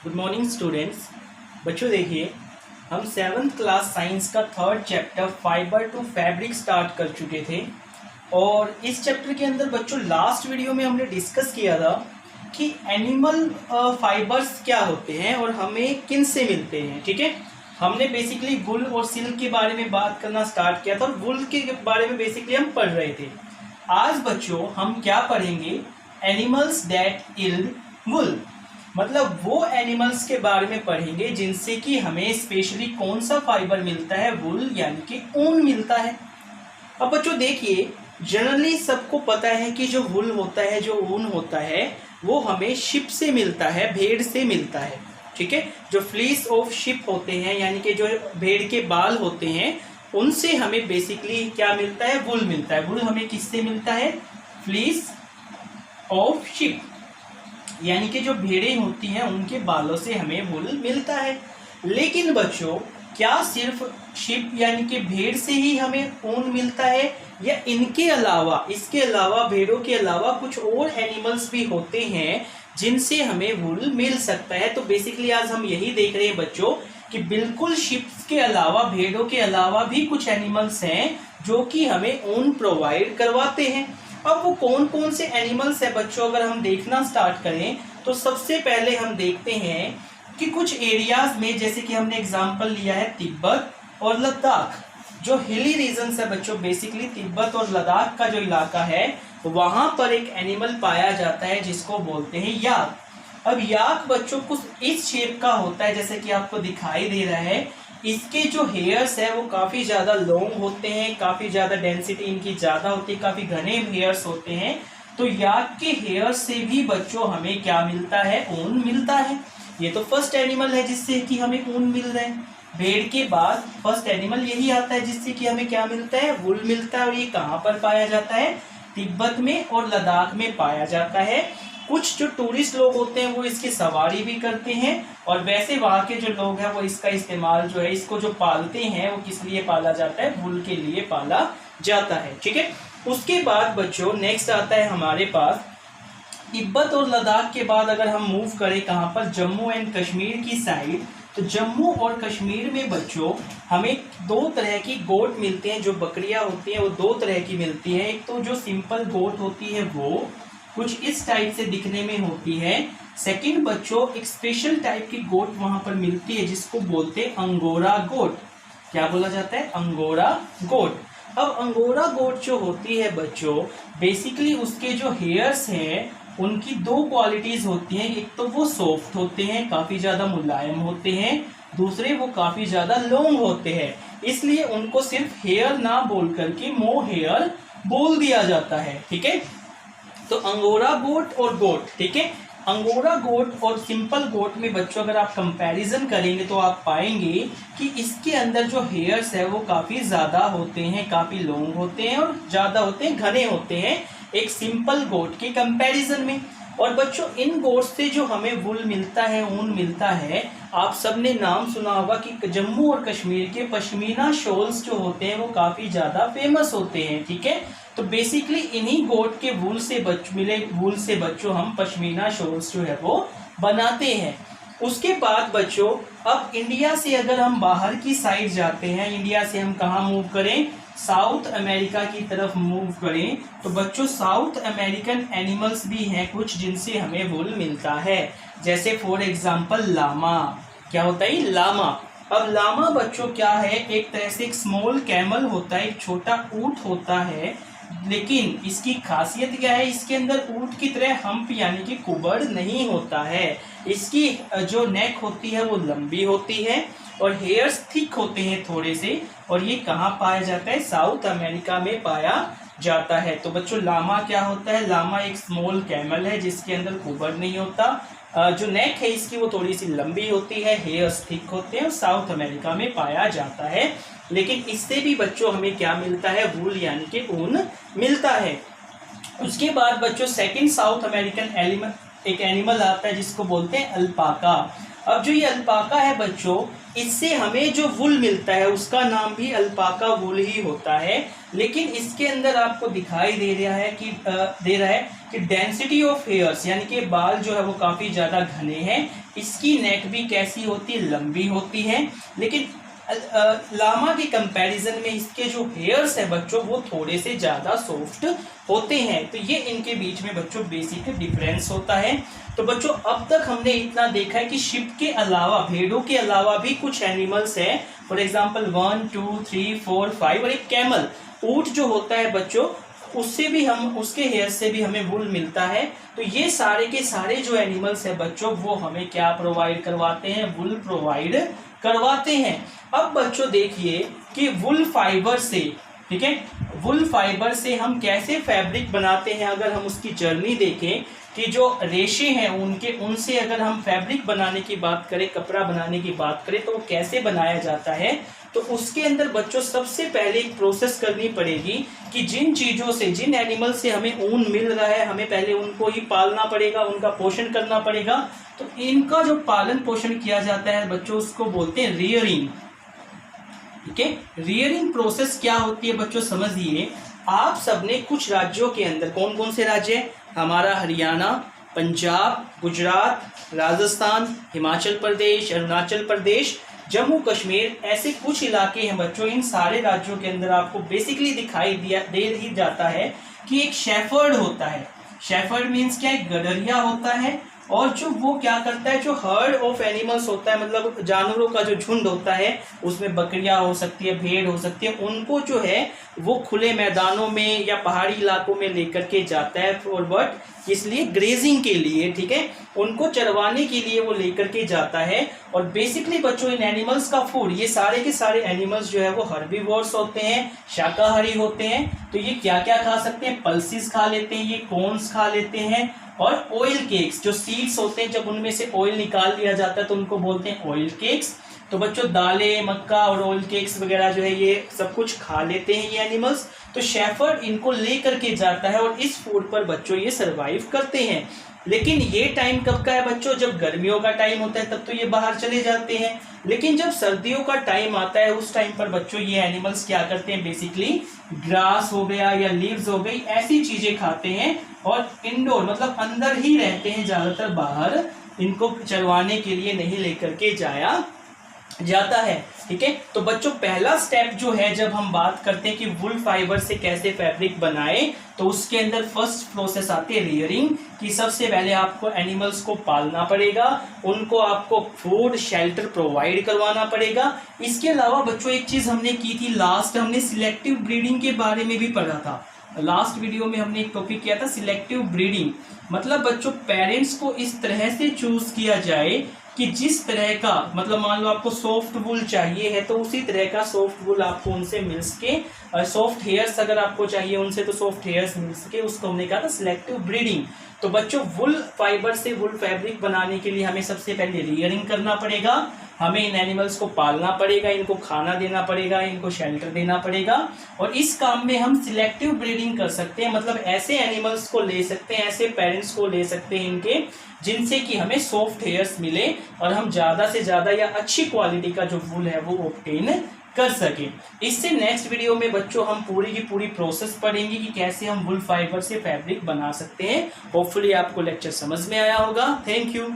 Good morning students. बच्चों देखिए, हम सेवन्थ क्लास साइंस का third chapter fibre to fabric start कर चुके थे। और इस चैप्टर के अंदर बच्चों लास्ट वीडियो में हमने डिस्कस किया था कि एनिमल फाइबर्स क्या होते हैं और हमें किन से मिलते हैं। ठीक है, हमने बेसिकली वुल और सिल्क के बारे में बात करना स्टार्ट किया था और वुल के बारे में बेसिकली हम पढ़ रहे थे। आज बच्चों हम क्या पढ़ेंगे? एनिमल्स दैट यील्ड वुल, मतलब वो एनिमल्स के बारे में पढ़ेंगे जिनसे कि हमें स्पेशली कौन सा फाइबर मिलता है, वुल यानी कि ऊन मिलता है। अब बच्चों देखिए, जनरली सबको पता है कि जो वुल होता है, जो ऊन होता है, वो हमें शिप से मिलता है, भेड़ से मिलता है। ठीक है, जो फ्लीस ऑफ शिप होते हैं यानी कि जो भेड़ के बाल होते हैं, उनसे हमें बेसिकली क्या मिलता है? वुल मिलता है। वुल हमें किससे मिलता है? फ्लीस ऑफ शिप, यानी कि जो भेड़ें होती हैं उनके बालों से हमें वुल मिलता है। लेकिन बच्चों, क्या सिर्फ शिप यानी कि भेड़ से ही हमें ऊन मिलता है, या इनके अलावा, इसके अलावा, भेड़ों के अलावा कुछ और एनिमल्स भी होते हैं जिनसे हमें वुल मिल सकता है? तो बेसिकली आज हम यही देख रहे हैं बच्चों कि बिल्कुल शिप्स के अलावा, भेड़ों के अलावा भी कुछ एनिमल्स हैं जो कि हमें ऊन प्रोवाइड करवाते हैं। अब वो कौन कौन से एनिमल्स है बच्चों, अगर हम देखना स्टार्ट करें तो सबसे पहले हम देखते हैं कि कुछ एरियाज में, जैसे कि हमने एग्जांपल लिया है तिब्बत और लद्दाख, जो हिली रीजन्स है बच्चों, बेसिकली तिब्बत और लद्दाख का जो इलाका है वहां पर एक एनिमल पाया जाता है जिसको बोलते हैं याक। अब याक बच्चों कुछ इस शेप का होता है जैसे कि आपको दिखाई दे रहा है। इसके जो हेयर्स है वो काफी ज्यादा लॉन्ग होते हैं, काफी ज्यादा डेंसिटी इनकी ज्यादा होती है, काफी घने हेयर्स होते हैं। तो याक के हेयर से भी बच्चों हमें क्या मिलता है? ऊन मिलता है। ये तो फर्स्ट एनिमल है जिससे कि हमें ऊन मिल रहा है। भेड़ के बाद फर्स्ट एनिमल यही आता है जिससे कि हमें क्या मिलता है? वुल मिलता है। और ये कहाँ पर पाया जाता है? तिब्बत में और लद्दाख में पाया जाता है। कुछ जो टूरिस्ट लोग होते हैं वो इसकी सवारी भी करते हैं, और वैसे वहाँ के जो लोग हैं वो इसका इस्तेमाल जो है, इसको जो पालते हैं वो किस लिए पाला जाता है? वुल के लिए पाला जाता है। ठीक है, उसके बाद बच्चों नेक्स्ट आता है हमारे पास तिब्बत और लद्दाख के बाद अगर हम मूव करें कहाँ पर? जम्मू एंड कश्मीर की साइड। तो जम्मू और कश्मीर में बच्चों हमें दो तरह की गोट मिलते हैं, जो बकरियां होती हैं वो दो तरह की मिलती हैं। एक तो जो सिंपल गोट होती है वो कुछ इस टाइप से दिखने में होती है। सेकंड बच्चों, एक स्पेशल टाइप की गोट वहां पर मिलती है जिसको बोलते हैं अंगोरा गोट। क्या बोला जाता है? अंगोरा गोट। अब अंगोरा गोट जो होती है बच्चों, बेसिकली उसके जो हेयर्स हैं उनकी दो क्वालिटीज होती हैं। एक तो वो सॉफ्ट होते हैं, काफी ज्यादा मुलायम होते हैं, दूसरे वो काफी ज्यादा लॉन्ग होते हैं। इसलिए उनको सिर्फ हेयर ना बोल करके मो हेयर बोल दिया जाता है। ठीक है, तो अंगोरा गोट और गोट, ठीक है, अंगोरा गोट और सिंपल गोट में बच्चों अगर आप कंपैरिजन करेंगे तो आप पाएंगे कि इसके अंदर जो हेयर्स है वो काफी ज्यादा होते हैं, काफी लॉन्ग होते हैं और ज्यादा होते हैं, घने होते हैं एक सिंपल गोट के कंपैरिजन में। और बच्चों इन गोट से जो हमें वुल मिलता है, ऊन मिलता है, आप सबने नाम सुना होगा कि जम्मू और कश्मीर के पश्मीना शॉल्स जो होते हैं वो काफी ज्यादा फेमस होते हैं। ठीक है, तो बेसिकली इन्हीं गोट के वूल से मिले वूल से बच्चों हम पश्मीना शॉल्स जो है वो बनाते हैं। उसके बाद बच्चों अब इंडिया से अगर हम बाहर की साइड जाते हैं, इंडिया से हम कहाँ मूव करें? साउथ अमेरिका की तरफ मूव करें, तो बच्चों साउथ अमेरिकन एनिमल्स भी हैं कुछ जिनसे हमें वूल मिलता है। जैसे फॉर एग्जांपल लामा। क्या होता है लामा? अब लामा बच्चों क्या है? एक तरह से एक स्मॉल कैमल होता है, एक छोटा ऊंट होता है, लेकिन इसकी खासियत क्या है? इसके अंदर ऊंट की तरह हम्प यानी कि कुबड़ नहीं होता है। इसकी जो नेक होती है वो लंबी होती है और हेयर्स थिक होते हैं थोड़े से। और ये कहाँ पाया जाता है? साउथ अमेरिका में पाया जाता है। तो बच्चों लामा क्या होता है? लामा एक स्मॉल कैमल है जिसके अंदर कुबड़ नहीं होता। जो नेक है इसकी वो थोड़ी सी लंबी होती है, हेयर्स थिक होते हैं और साउथ अमेरिका में पाया जाता है। लेकिन इससे भी बच्चों हमें क्या मिलता है? वूल यानी कि ऊन मिलता है। उसके बाद बच्चों सेकंड साउथ अमेरिकन एक एनिमल आता है जिसको बोलते हैं अल्पाका। अब जो ये अल्पाका है बच्चों, इससे हमें जो वुल मिलता है उसका नाम भी अल्पाका वुल ही होता है। लेकिन इसके अंदर आपको दिखाई दे रहा है कि डेंसिटी ऑफ हेयर्स, यानी कि बाल जो है वो काफ़ी ज़्यादा घने हैं। इसकी नेक भी कैसी होती है, लंबी होती है। लेकिन लामा के कंपैरिजन में इसके जो हेयर्स है बच्चों वो थोड़े से ज़्यादा सॉफ्ट होते हैं। तो ये इनके बीच में बच्चों बेसिक डिफरेंस होता है। तो बच्चों अब तक हमने इतना देखा है कि शिप के अलावा, भेड़ों के अलावा भी कुछ एनिमल्स हैं। फॉर एग्जांपल 1 2 3 4 5 और एक कैमल, ऊंट जो होता है बच्चों, उससे भी हम, उसके हेयर से भी हमें वुल मिलता है। तो ये सारे के सारे जो एनिमल्स है बच्चों वो हमें क्या प्रोवाइड करवाते हैं, वुल प्रोवाइड करवाते हैं। अब बच्चों देखिए कि वुल फाइबर से, ठीक है, वुल फाइबर से हम कैसे फैब्रिक बनाते हैं। अगर हम उसकी जर्नी देखें कि जो रेशे हैं उनसे अगर हम फैब्रिक बनाने की बात करें, कपड़ा बनाने की बात करें, तो वो कैसे बनाया जाता है। तो उसके अंदर बच्चों सबसे पहले एक प्रोसेस करनी पड़ेगी कि जिन चीज़ों से, जिन एनिमल से हमें ऊन मिल रहा है, हमें पहले उनको ही पालना पड़ेगा, उनका पोषण करना पड़ेगा। तो इनका जो पालन पोषण किया जाता है बच्चों उसको बोलते हैं रियरिंग। ठीक है, रियरिंग प्रोसेस क्या होती है बच्चों समझिए। आप सबने कुछ राज्यों के अंदर, कौन कौन से राज्य है, हमारा हरियाणा, पंजाब, गुजरात, राजस्थान, हिमाचल प्रदेश, अरुणाचल प्रदेश, जम्मू कश्मीर, ऐसे कुछ इलाके हैं बच्चों। इन सारे राज्यों के अंदर आपको बेसिकली दिखाई दे ही जाता है कि एक शेफर्ड होता है। शेफर्ड मीन्स क्या है, गडरिया होता है। और जो वो क्या करता है, जो हर्ड ऑफ एनिमल्स होता है, मतलब जानवरों का जो झुंड होता है, उसमें बकरियां हो सकती है, भेड़ हो सकती है, उनको जो है वो खुले मैदानों में या पहाड़ी इलाकों में लेकर के जाता है फॉरवर्ड, इसलिए ग्रेजिंग के लिए, ठीक है, उनको चरवाने के लिए वो लेकर के जाता है। और बेसिकली बच्चों इन एनिमल्स का फूड, ये सारे के सारे एनिमल्स जो है वो हर्बीवोर्स होते हैं, शाकाहारी होते हैं। तो ये क्या क्या खा सकते हैं, पल्सिस खा लेते हैं, ये कॉर्न्स खा लेते हैं, और ऑयल केक्स, जो सीड्स होते हैं जब उनमें से ऑयल निकाल लिया जाता है तो उनको बोलते हैं ऑयल केक्स। तो बच्चों दालें, मक्का और ऑयल केक्स वगैरह जो है ये सब कुछ खा लेते हैं ये एनिमल्स। तो शेफर्ड इनको लेकर के जाता है और इस फूड पर बच्चों ये सरवाइव करते हैं। लेकिन ये टाइम कब का है बच्चों, जब गर्मियों का टाइम होता है तब तो ये बाहर चले जाते हैं। लेकिन जब सर्दियों का टाइम आता है उस टाइम पर बच्चों ये एनिमल्स क्या करते हैं, बेसिकली ग्रास हो गया या लीव्स हो गई, ऐसी चीजें खाते हैं और इंडोर मतलब अंदर ही रहते हैं, ज्यादातर बाहर इनको चरवाने के लिए नहीं लेकर के जाया जाता है। ठीक है, तो बच्चों पहला स्टेप जो है जब हम बात करते हैं कि वुल फाइबर से कैसे फैब्रिक बनाए, तो उसके अंदर फर्स्ट प्रोसेस आती है रियरिंग, कि सबसे पहले आपको एनिमल्स को पालना पड़ेगा, उनको आपको फूड शेल्टर प्रोवाइड करवाना पड़ेगा। इसके अलावा बच्चों एक चीज हमने की थी, लास्ट हमने सिलेक्टिव ब्रीडिंग के बारे में भी पढ़ा था। लास्ट वीडियो में हमने एक टॉपिक किया था सिलेक्टिव ब्रीडिंग, मतलब बच्चों पेरेंट्स को इस तरह से चूज किया जाए कि जिस तरह का, मतलब मान लो आपको सॉफ्ट वुल चाहिए है तो उसी तरह का सॉफ्ट वुल आपको उनसे मिल सके, सॉफ्ट हेयर्स अगर आपको चाहिए उनसे तो सॉफ्ट हेयर्स मिल सके, उसको हमने कहा था सिलेक्टिव ब्रीडिंग। तो बच्चों वुल फाइबर से वुल फैब्रिक बनाने के लिए हमें सबसे पहले रियरिंग करना पड़ेगा, हमें इन एनिमल्स को पालना पड़ेगा, इनको खाना देना पड़ेगा, इनको शेल्टर देना पड़ेगा। और इस काम में हम सिलेक्टिव ब्रीडिंग कर सकते हैं, मतलब ऐसे एनिमल्स को ले सकते हैं, ऐसे पेरेंट्स को ले सकते हैं इनके, जिनसे कि हमें सॉफ्ट हेयर्स मिले और हम ज़्यादा से ज़्यादा या अच्छी क्वालिटी का जो वुल है वो ऑब्टेन कर सके। इससे नेक्स्ट वीडियो में बच्चों हम पूरी की पूरी प्रोसेस पढ़ेंगे कि कैसे हम वुल फाइबर से फैब्रिक बना सकते हैं। होपफुली आपको लेक्चर समझ में आया होगा। Thank you.